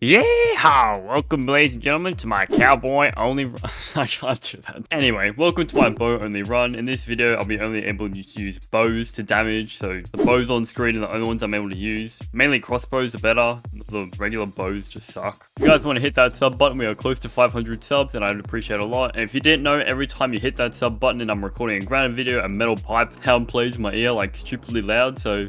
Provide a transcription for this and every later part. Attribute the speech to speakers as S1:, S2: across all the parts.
S1: Yeehaw! Welcome, ladies and gentlemen, to my cowboy only I can't do that. Anyway, welcome to my bow only run. In this video, I'll be only able to use bows to damage, so the bows on screen are the only ones I'm able to use. Mainly crossbows are better, the regular bows just suck. If you guys want to hit that sub button, we are close to 500 subs, and I'd appreciate a lot. And if you didn't know, every time you hit that sub button and I'm recording a grounded video, a metal pipe sound plays in my ear like stupidly loud, so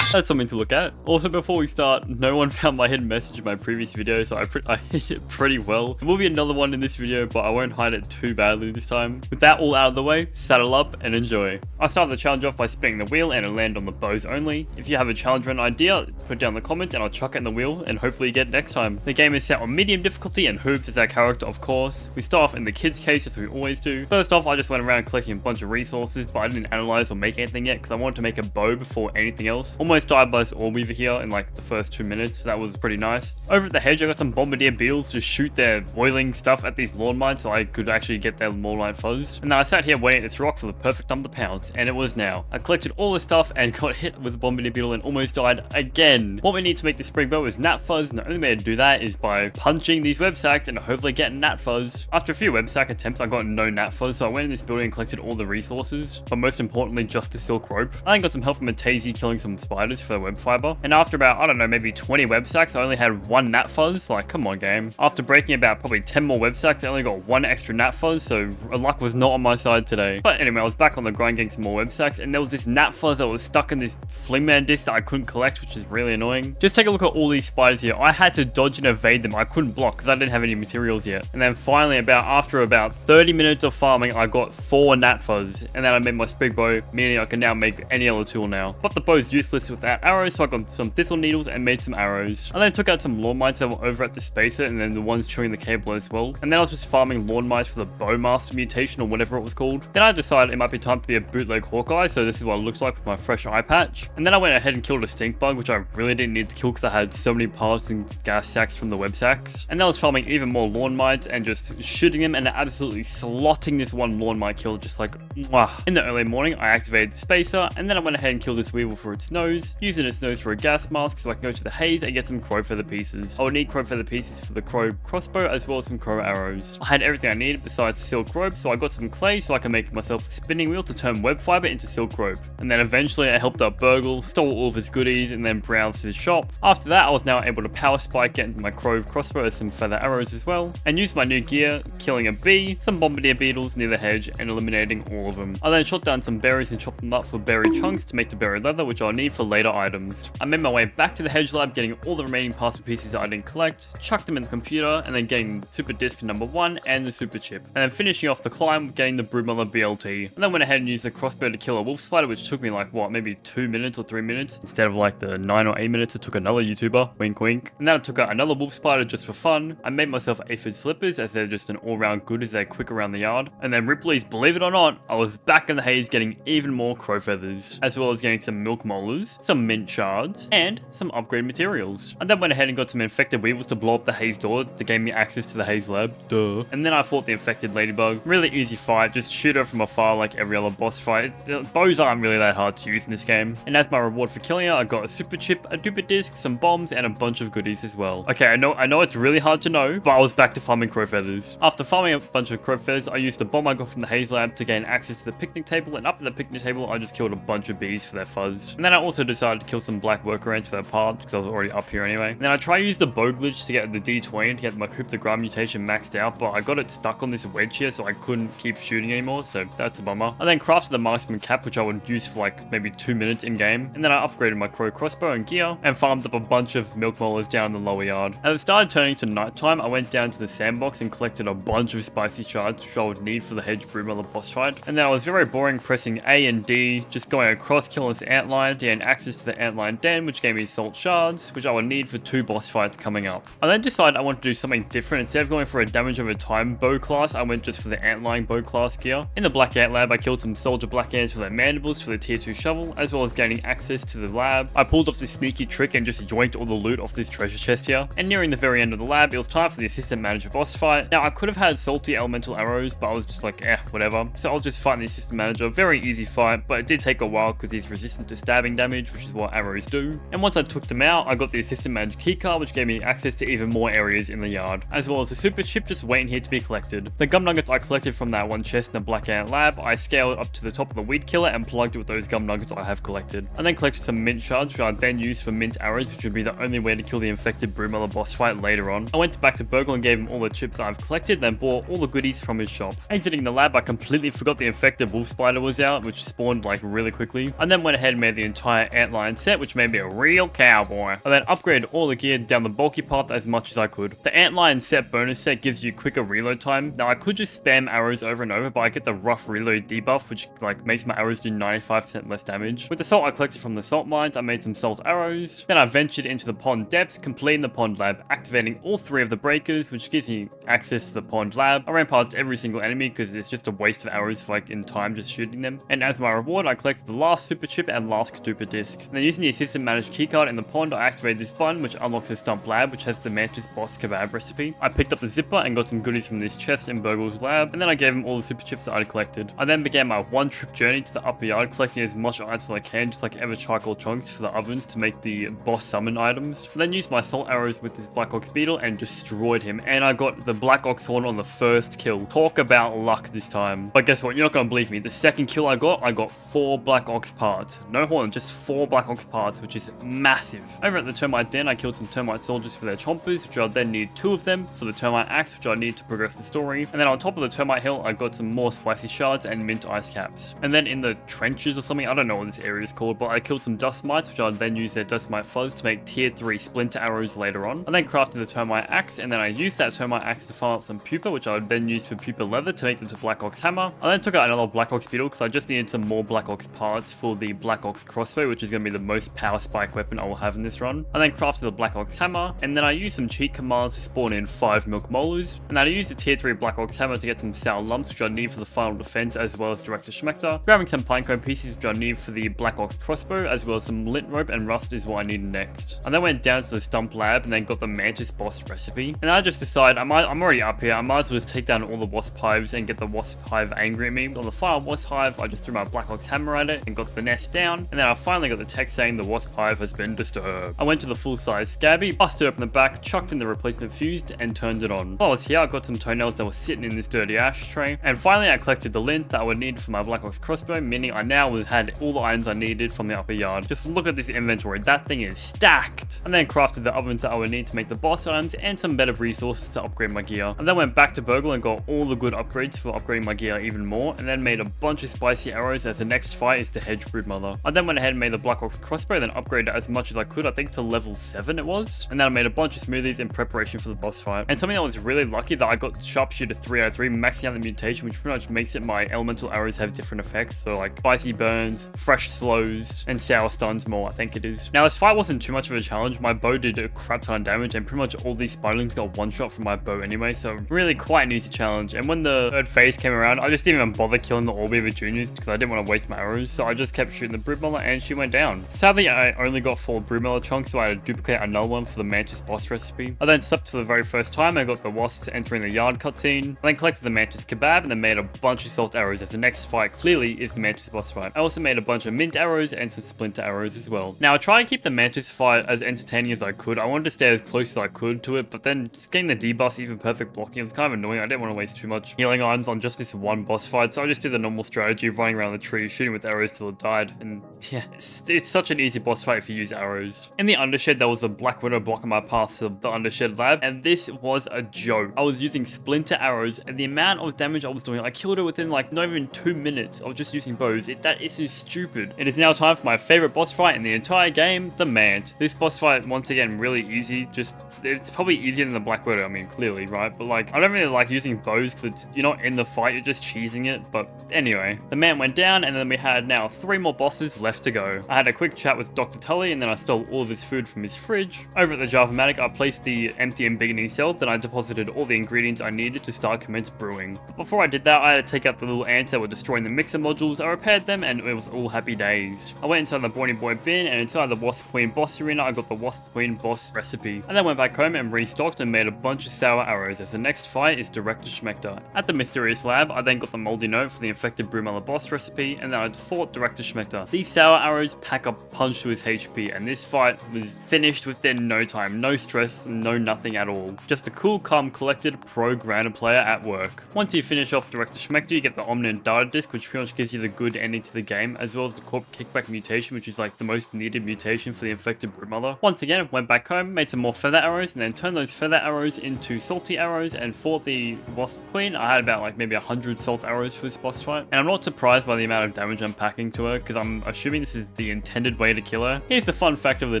S1: that's something to look at. Also, before we start, no one found my hidden message in my previous video, so I hit it pretty well. There will be another one in this video, but I won't hide it too badly this time. With that all out of the way, saddle up and enjoy. I start the challenge off by spinning the wheel and it'll land on the bows only. If you have a challenge or an idea, put it down in the comments and I'll chuck it in the wheel and hopefully you get it next time. The game is set on medium difficulty and Hoops is our character, of course. We start off in the kids case as we always do. First off, I just went around collecting a bunch of resources, but I didn't analyze or make anything yet because I wanted to make a bow before anything else. Almost died by this orb weaver here in like the first 2 minutes, so that was pretty nice. Over at the hedge, I got some bombardier beetles to shoot their boiling stuff at these lawn mines so I could actually get their lawn mine fuzz. And then I sat here waiting at this rock for the perfect number to pounce, and it was now. I collected all the stuff and got hit with a bombardier beetle and almost died again. What we need to make the spring bow is gnat fuzz, and the only way to do that is by punching these web sacks and hopefully getting gnat fuzz. After a few web sack attempts, I got no gnat fuzz, so I went in this building and collected all the resources, but most importantly, just the silk rope. I then got some help from a Tazy killing some spiders for their web fiber, and after about, I don't know, maybe 20 web sacks, I only had one gnat fuzz. Like, come on, game. After breaking about probably 10 more web sacks, I only got one extra gnat fuzz, so luck was not on my side today. But anyway, I was back on the grind getting some more web sacks, and there was this gnat fuzz that was stuck in this flingman disc that I couldn't collect, which is really annoying. Just take a look at all these spiders here. I had to dodge and evade them. I couldn't block because I didn't have any materials yet. And then finally, after about 30 minutes of farming, I got 4 gnat fuzz, and then I made my sprig bow, meaning I can now make any other tool now. But the bow's useless without arrows, so I got some thistle needles and made some arrows. I then took out some lawn mines that were over at the spacer, and then the ones chewing the cable as well. And then I was just farming lawn mines for the bowmaster mutation or whatever it was called. Then I decided it might be time to be a bootleg Hawkeye, so this is what it looks like with my fresh eye patch. And then I went ahead and killed a stink bug, which I really didn't need to kill because I had so many parts and gas sacks from the web sacks. And then I was farming even more lawn mines and just shooting them and absolutely slotting this one lawn mine kill just like mwah. In the early morning, I activated the spacer, and then I went ahead and killed this weevil for its nose, using its nose for a gas mask so I can go to the haze and get some crow feather pieces. I would need crow feather pieces for the crow crossbow as well as some crow arrows. I had everything I needed besides silk rope, so I got some clay so I can make myself a spinning wheel to turn web fiber into silk rope. And then eventually I helped out Burgle, stole all of his goodies, and then browsed his shop. After that, I was now able to power spike, get my crow crossbow as some feather arrows as well, and use my new gear, killing a bee, some bombardier beetles near the hedge, and eliminating all of them. I then shot down some berries and chopped them up for berry chunks to make the berry leather, which I'll need for later items. I made my way back to the hedge lab, getting all the remaining parts and pieces that I didn't collect, chucked them in the computer, and then getting super disc number 1 and the super chip. And then finishing off the climb, getting the broodmother BLT. And then went ahead and used the crossbow to kill a wolf spider, which took me like, what, maybe 2 minutes or 3 minutes, instead of like the 9 or 8 minutes it took another YouTuber, wink wink. And then I took out another wolf spider just for fun. I made myself aphid slippers as they're just an all-round good as they're quick around the yard. And then Ripley's, believe it or not, I was back in the haze getting even more crow feathers, as well as getting some milk molars, some mint shards, and some upgrade materials. I then went ahead and got some infected weevils to blow up the haze door to gain me access to the haze lab. Duh. And then I fought the infected ladybug. Really easy fight, just shoot her from afar like every other boss fight. The bows aren't really that hard to use in this game. And as my reward for killing her, I got a super chip, a duper disc, some bombs, and a bunch of goodies as well. Okay, I know it's really hard to know, but I was back to farming crow feathers. After farming a bunch of crow feathers, I used the bomb I got from the haze lab to gain access to the picnic table, and up at the picnic table, I just killed a bunch of bees for their fuzz. And then I also decided to kill some black worker ants for their parts, because I was already up here anyway. And then I tried to use the bow glitch to get the D20 to get my Coup de Grace mutation maxed out, but I got it stuck on this wedge here, so I couldn't keep shooting anymore, so that's a bummer. I then crafted the marksman cap, which I would use for like maybe 2 minutes in game, and then I upgraded my crow crossbow and gear, and farmed up a bunch of milk molars down in the lower yard. As it started turning to nighttime, I went down to the sandbox and collected a bunch of spicy shards, which I would need for the hedge broodmother boss fight. And then I was very boring pressing A and D, just going across killing this antlion to gain access to the antlion den, which gave me salt shards, which I would need for 2 boss fights coming up. I then decided I wanted to do something different. Instead of going for a damage over time bow class, I went just for the antlion bow class gear. In the black ant lab, I killed some soldier black ants for their mandibles for the tier 2 shovel, as well as gaining access to the lab. I pulled off this sneaky trick and just yoinked all the loot off this treasure chest here. And nearing the very end of the lab, it was time for the assistant manager boss fight. Now I could have had salty elemental arrows, but I was just like, whatever. So I was just fighting the assistant manager. Very easy fight, but it did take a while because he's resistant to stabbing damage, which is what arrows do. And once I took them out, I got the assistant manager keycard, which gave me access to even more areas in the yard, as well as a super chip just waiting here to be collected. The gum nuggets I collected from that one chest in the Black Ant lab, I scaled up to the top of the weed killer and plugged it with those gum nuggets I have collected. I then collected some mint shards, which I then used for mint arrows, which would be the only way to kill the infected broodmother boss fight later on. I went back to Burgle and gave him all the chips I've collected, then bought all the goodies from his shop. Exiting the lab, I completely forgot the infected wolf spider was out, which spawned like really quickly. I then went ahead and made the entire antlion set, which made me a real cowboy. I then upgraded all the gear down the bulky path as much as I could. The antlion set bonus set gives you quicker reload time. Now I could just spam arrows over and over, but I get the rough reload debuff, which like makes my arrows do 95% less damage. With the salt I collected from the salt mines, I made some salt arrows. Then I ventured into the pond depths, completing the pond lab, activating all 3 of the breakers, which gives me access to the pond lab. I ran past every single enemy because it's just a waste of arrows for like in time just shooting them. And as my reward, I collected the last super chip and last super disc. And then using the assistant managed keycard in the pond, I activated this button, which unlocks the stump lab, which has the mantis boss kebab recipe. I picked up the zipper and got some goodies from this chest in Burgle's lab, and then I gave him all the super chips that I'd collected. I then began my one-trip journey to the upper yard, collecting as much items as I can, just like ever charcoal chunks for the ovens to make the boss summon items. I then used my salt arrows with this black ox beetle and destroyed him, and I got the black ox horn on the first kill. Talk about luck this time. But guess what? You're not gonna believe me. The second kill I got 4 black ox parts. No horn, just 4 black ox parts, which is massive. Over at the termite den, I killed some termite soldiers for their chompers, which I'll then need 2 of them for the termite axe, which I need to progress the story. And then on top of the termite hill, I got some more spicy shards and mint ice caps. And then in the trenches or something, I don't know what this area is called, but I killed some dust mites, which I'll then use their dust mite fuzz to make tier 3 splinter arrows later on. I then crafted the termite axe, and then I used that termite axe to farm up some pupa, which I would then use for pupa leather to make them to black ox hammer. I then took out another black ox beetle because I just needed some more black ox parts for the black ox crossbow, which is going to be the most power spike weapon I will have in this run. I then crafted the black ox hammer, and then I used some cheat commands to spawn in 5 milk molars. And then I used the tier 3 black ox hammer to get some sour lumps, which I need for the final defense, as well as Director Schmechter. Grabbing some pinecone pieces, which I need for the black ox crossbow, as well as some lint rope and rust is what I needed next. I then went down to the stump lab and then got the mantis boss recipe. And I just decided I'm already up here, I might as well just take down all the wasp hives and get the wasp hive angry at me. On the final wasp hive, I just threw my black ox hammer at it and got the nest down, and then I finally got the text saying the wasp hive has been disturbed. I went to the full-size scabby, busted open the back, chucked in the replacement fuse, and turned it on. While I was here, I got some toenails that were sitting in this dirty ashtray, and finally I collected the lint that I would need for my black ox crossbow, meaning I now had all the items I needed from the upper yard. Just look at this inventory, that thing is stacked! And then crafted the ovens that I would need to make the boss items and some better resources to upgrade my gear. And then went back to Burgle and got all the good upgrades for upgrading my gear even more, and then made a bunch of spicy arrows as the next fight is the hedge broodmother. I then went ahead and made the black ox crossbow, then upgraded it as much as I could, I think to level 7 it was. And then I made a bunch of smoothies in preparation for the boss fight. And something that was really lucky that I got sharpshooter 303, maxing out the mutation, which pretty much makes it my elemental arrows have different effects. So like spicy burns, fresh slows, and sour stuns more, I think it is. Now this fight wasn't too much of a challenge. My bow did a crap ton of damage, and pretty much all these spiderlings got one shot from my bow anyway, so really quite an easy challenge. And when the third phase came around, I just didn't even bother killing the Allbeaver juniors because I didn't want to waste my arrows, so I just kept shooting the broodmother and she went down. Sadly, I only got 4 broodmother chunks, so I had to duplicate another one for the mantis boss recipe. I then slept for the very first time and got the wasps entering the yard cutscene. I then collected the mantis kebab and then made a bunch of salt arrows, as the next fight clearly is the mantis boss fight. I also made a bunch of mint arrows and some splinter arrows as well. Now I tried to keep the mantis fight as entertaining as I could. I wanted to stay as close as I could to it, but then just getting the debuffs, even perfect blocking, it was kind of annoying. I didn't want to waste too much healing items on just this one boss fight, so I just did the normal strategy of running around the tree, shooting with arrows till it died. And yeah, it's such an easy boss fight if you use arrows. In the undershed, there was a black widow blocking my path to the undershed lab, and this was a joke. I was using splinter arrows, and the amount of damage I was doing, I killed her within like not even 2 minutes of just using bows. That is just stupid. It is now time for my favorite boss fight in the entire game, the Mant. This boss fight, once again, really easy. Just, it's probably easier than the black widow, I mean, clearly, right? But like, I don't really like using bows because you're not in the fight, you're just cheesing it. But anyway, the Mant went down, and then we had now 3 more bosses left to go. I had a quick chat with Dr. Tully, and then I stole all of his food from his fridge. Over at the Java-matic, I placed the empty and beginning cell, then I deposited all the ingredients I needed to start commence brewing. But before I did that, I had to take out the little ants that were destroying the mixer modules. I repaired them, and it was all happy days. I went inside the Brawny Boy bin, and inside the Wasp Queen boss arena, I got the Wasp Queen boss recipe. I then went back home and restocked and made a bunch of sour arrows, as the next fight is Director Schmechter. At the mysterious lab, I then got the moldy note for the infected broodmother boss recipe, and then I fought Director Schmechter. These sour arrows pack a punch to his HP, and this fight was finished within no time. No stress, no nothing at all. Just a cool, calm, collected, pro grounded player at work. Once you finish off Director Schmector, you get the Omnium Data Disc, which pretty much gives you the good ending to the game, as well as the Corporate Kickback mutation, which is like the most needed mutation for the infected broodmother. Once again, went back home, made some more feather arrows, and then turned those feather arrows into salty arrows, and fought the Wasp Queen. I had about like maybe 100 salt arrows for this boss fight, and I'm not surprised by the amount of damage I'm packing to her, because I'm assuming this is the intended way to kill her. Here's the fun fact of the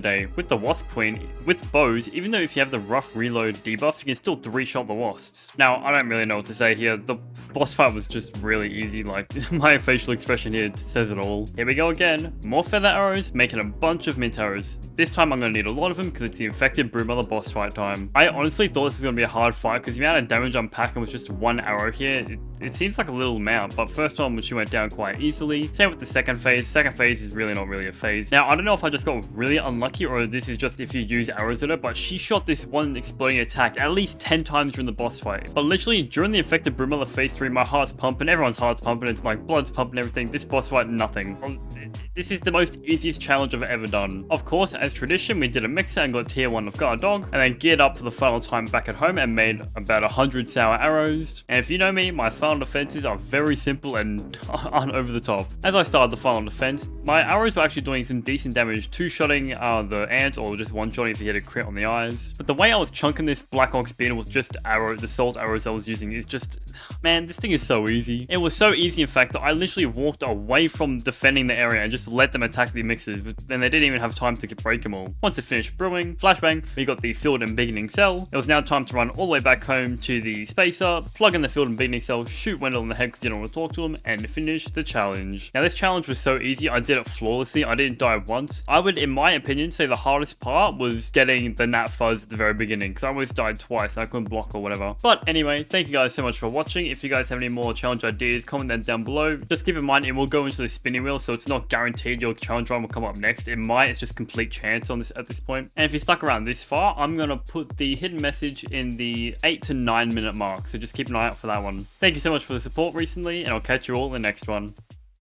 S1: day. With the Wasp Queen, with bows, even though if you have the rough reload debuff, you can still 3-shot the wasps. Now, I don't really know what to say here. The boss fight was just really easy. Like, my facial expression here says it all. Here we go again. More feather arrows, making a bunch of mint arrows. This time I'm going to need a lot of them because it's the infected broodmother boss fight time. I honestly thought this was going to be a hard fight because the amount of damage I'm packing with just one arrow here, it seems like a little amount, but first one she went down quite easily. Same with the second phase. Second phase is really not really a phase. Now, I don't know if I just got really unlucky or this is just if you use arrows at her, but she shot this one exploding attack at least 10 times during the boss fight. But literally during the infected broodmother phase 3, my heart's pumping, everyone's heart's pumping, it's my blood's pumping, everything. This boss fight, nothing. This is the most easiest challenge I've ever done. Of course, as tradition, we did a mixer and got tier 1 of Guard Dog, and then geared up for the final time back at home and made about 100 sour arrows. And if you know me, my final defenses are very simple and aren't over the top. As I started the final defense, my arrows were actually doing some decent damage, 2-shotting the ants or just 1-shotting if you hit a crit on the eyes. But the way I was chunking this Black Ox beetle with just the salt arrows I was using is just, man, this thing is so easy. It was so easy, in fact, that I literally walked away from defending the area and just let them attack the mixers, but then they didn't even have time to break them all. Once it finished brewing, flashbang, we got the filled and beginning cell. It was now time to run all the way back home to the spacer, plug in the filled and beginning cell, shoot Wendell in the head because you don't want to talk to him, and finish the challenge. Now this challenge was so easy, I did it flawlessly, I didn't die once. I would, in my opinion, say the hardest part was getting the Nat Fuzz at the very beginning, because I almost died twice and I couldn't block or whatever. But anyway, thank you guys so much for watching. If you guys have any more challenge ideas, comment them down below. Just keep in mind, it will go into the spinning wheel, so it's not guaranteed your challenge run will come up next. It might, it's just complete chance on this at this point. And if you stuck around this far, I'm gonna put the hidden message in the 8 to 9 minute mark, so just keep an eye out for that one. Thank you so much for the support recently, and I'll catch you all in the next one.